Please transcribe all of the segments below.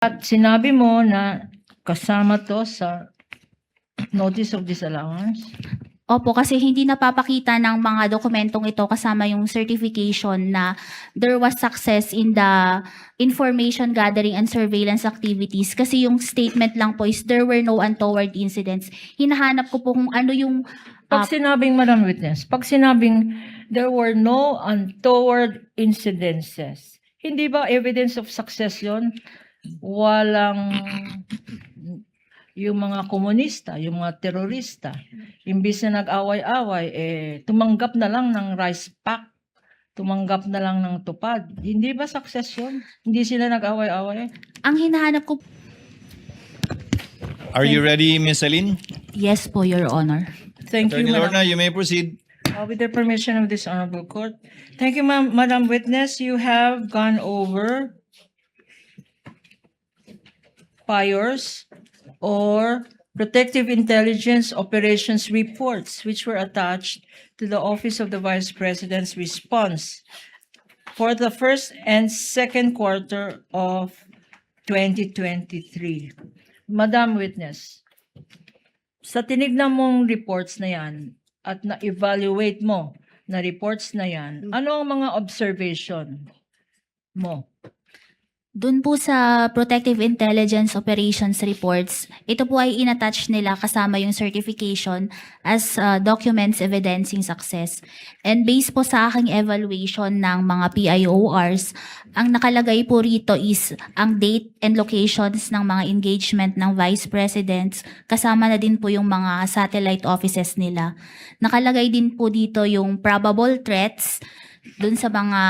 At sinabi mo na kasama to sa notice of disallowance? Opo, kasi hindi napapakita ng mga dokumentong ito kasama yung certification na there was success in the information gathering and surveillance activities. Kasi yung statement lang po is there were no untoward incidents. Hinahanap ko po kung ano yung Pag sinabing, Madam Witness, pag sinabing there were no untoward incidences, hindi ba evidence of success yun? Walang yung mga komunista, yung mga terorista, imbis na nag-away-away, tumanggap na lang ng rice pack, tumanggap na lang ng tupad. Hindi ba success yun? Hindi sila nag-away-away? ang hinahanap ko. Are you ready, Ms. Aline? Yes po, Your Honor. Thank you, Attorney Madam. Lorna, you may proceed. With the permission of this honorable court. Thank you, Madam Witness. You have gone over PIORs or Protective Intelligence Operations reports, which were attached to the Office of the Vice President's response for the first and second quarter of 2023. Madam Witness, sa tinignan mong reports na yan at na-evaluate mo na reports na yan, ano ang mga observation mo? Doon po sa Protective Intelligence Operations reports, ito po ay inattach nila kasama yung certification as documents evidencing success. And based po sa aking evaluation ng mga PIORs, ang nakalagay po rito is ang date and locations ng mga engagement ng Vice Presidents, kasama na din po yung mga satellite offices nila. Nakalagay din po dito yung probable threats dun sa mga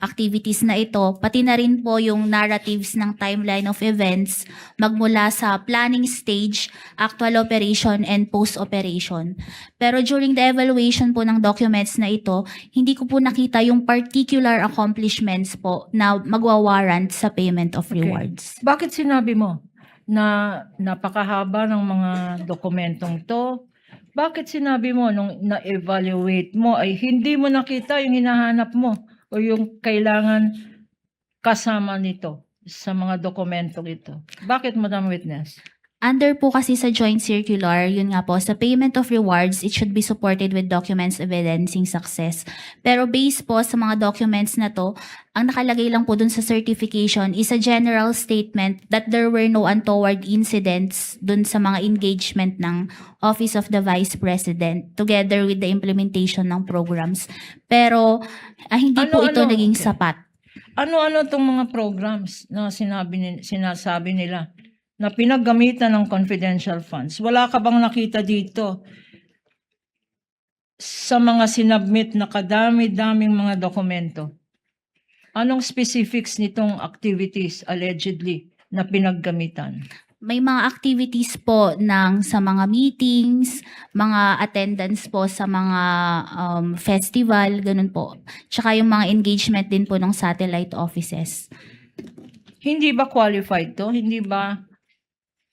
activities na ito, pati na rin po yung narratives ng timeline of events magmula sa planning stage, actual operation, and post-operation. Pero during the evaluation po ng documents na ito, hindi ko po nakita yung particular accomplishments po na magwa-warrant sa payment of rewards. Bakit sinabi mo na napakahaba ng mga dokumentong to? Bakit sinabi mo nung na-evaluate mo ay hindi mo nakita yung hinahanap mo o yung kailangan kasama nito sa mga dokumentong ito? Bakit, Madam Witness? Under po kasi sa joint circular, yun nga po, sa payment of rewards, it should be supported with documents evidencing success. Pero based po sa mga documents na to, ang nakalagay lang po dun sa certification is a general statement that there were no untoward incidents dun sa mga engagement ng Office of the Vice President together with the implementation ng programs. Pero hindi po ito naging sapat. Ano-ano itong mga programs na sinasabi nila na pinaggamitan ng confidential funds? Wala ka bang nakita dito sa mga sinubmit na kadami-daming mga dokumento? Anong specifics nitong activities allegedly na pinaggamitan? May mga activities po sa mga meetings, mga attendance po sa mga festival, ganun po. Tsaka yung mga engagement din po ng satellite offices. Hindi ba qualified to? Hindi ba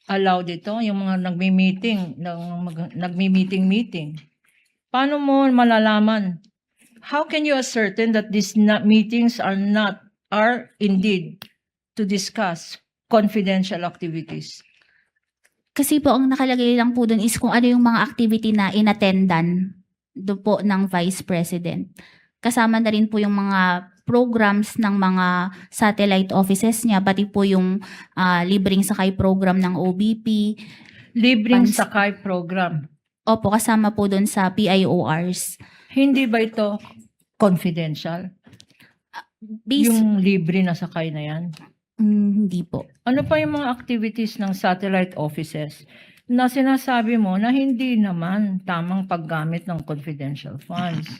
allowed ito? Yung mga nagmi-meeting. Paano mo malalaman? How can you ascertain that these meetings are indeed to discuss confidential activities? Kasi po ang nakalagay lang po dun is kung ano yung mga activity na inattendan doon po ng Vice President. Kasama na rin po yung mga programs ng mga satellite offices niya, pati po yung libreng sakay program ng OBP. Libreng sakay program. Opo, kasama po dun sa PIORs. Hindi ba ito confidential? Yung libre na sakay na yan? Hindi po. Ano pa yung mga activities ng satellite offices na sinasabi mo na hindi naman tamang paggamit ng confidential funds?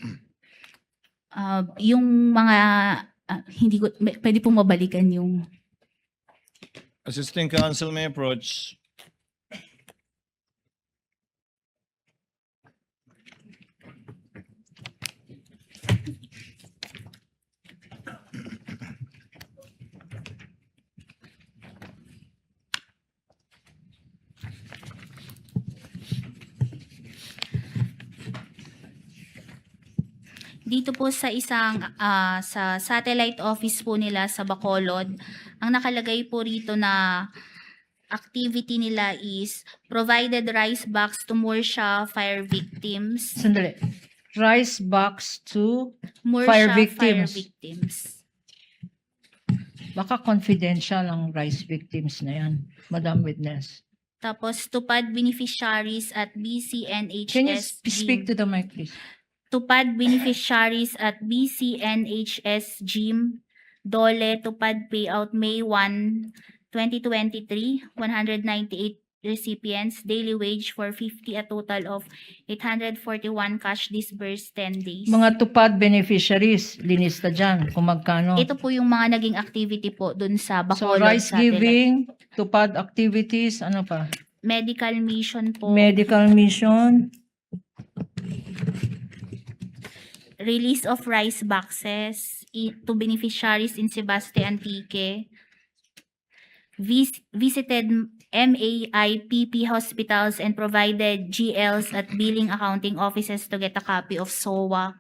Yung mga, hindi ko, pwede pong mabalikan yung... Assisting counsel may approach. Dito po sa isang sa satellite office po nila sa Bacolod, Ang nakalagay po rito na activity nila is provided rice box to Morsha fire victims. Sandali. Rice box to Morsha Fire fire victims. victims. baka confidential ang rice victims na yan, Madam Witness. Tapos tupad beneficiaries at BCNHS. Can you speak to the mic, please? Tupad beneficiaries at BCNHS Gym, Dole, Tupad payout May 1, 2023, 198 recipients, daily wage for 50, a total of 841 cash disbursed 10 days. Mga tupad beneficiaries, linista dyan, kung magkano. Ito po yung mga naging activity po dun sa So, Bacolod rice Satellite. giving, tupad activities, ano pa? Medical mission po. Medical mission, Release of rice boxes to beneficiaries in Sebastian Antique. Visited MAIPP hospitals and provided GLs at billing accounting offices to get a copy of SOA.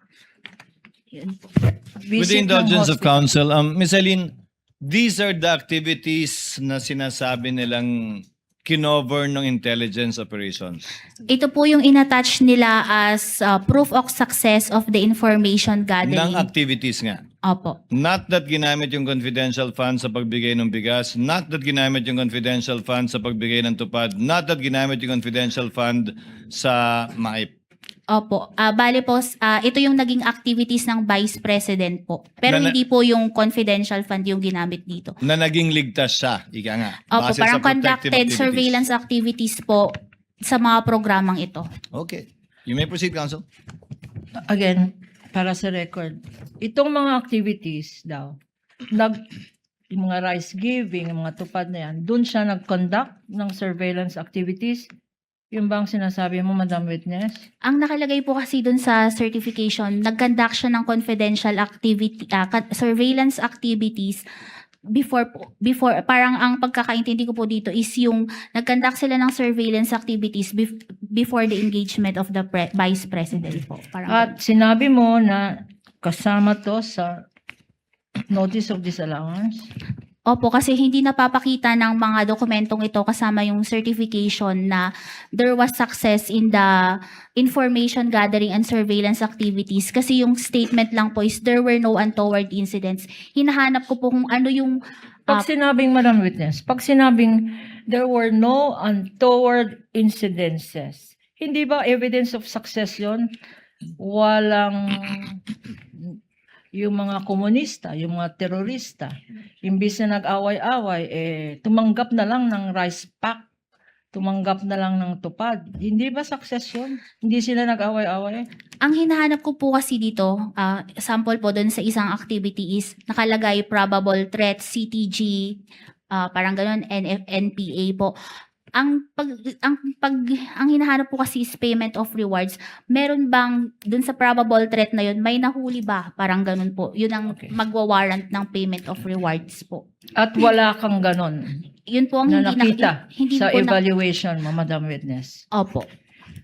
Yun po. With the visit ng indulgence of hospital. counsel, Ms. Aline, these are the activities na sinasabi nilang kinover ng intelligence operations. Ito po yung inattach nila as proof of success of the information Ng gathering. activities nga. Opo. Not that ginamit yung confidential fund sa pagbigay ng bigas, not that ginamit yung confidential fund sa pagbigay ng tupad, not that ginamit yung confidential fund sa MAIP. Opo. Bale po, ito yung naging activities ng Vice President po. Pero Na- hindi po yung confidential fund yung ginamit dito. Na naging ligtas siya, ika nga. Opo, base sa parang protective conducted activities. surveillance activities po sa mga programang ito. Okay. You may proceed, counsel. Again, para sa record, itong mga activities daw, yung mga rice giving, yung mga tupad na yan, doon siya nag-conduct ng surveillance activities. Yung bang sinasabi mo, Madam Witness? Ang nakalagay po kasi dun sa certification, nag-conduct siya ng confidential activity, surveillance activities before parang ang pagkakaintindi ko po dito is yung nag-conduct sila ng surveillance activities before the engagement of the Vice President po. Parang At sinabi mo na kasama to sa notice of disallowance. Opo, kasi hindi napapakita ng mga dokumentong ito kasama yung certification na there was success in the information gathering and surveillance activities. Kasi yung statement lang po is there were no untoward incidents. Hinahanap ko po kung ano yung Pag sinabing, Madam Witness, pag sinabing there were no untoward incidences, hindi ba evidence of success yun? Walang yung mga komunista, yung mga terorista, imbis na nag-away-away, tumanggap na lang ng rice pack, tumanggap na lang ng tupad. Hindi ba success yun? Hindi sila nag-away-away? ang hinahanap ko po kasi dito, sample po doon sa isang activity is nakalagay probable threat, CTG, parang ganun, NPA po. Ang hinahanap po kasi is payment of rewards. Meron bang dun sa probable threat na yun, may nahuli ba? Parang ganun po. Yun ang Okay. magwa-warrant ng payment of rewards po. At wala kang ganon Yun po ang na hindi nakita hindi sa po evaluation mo, Madam Witness. Opo.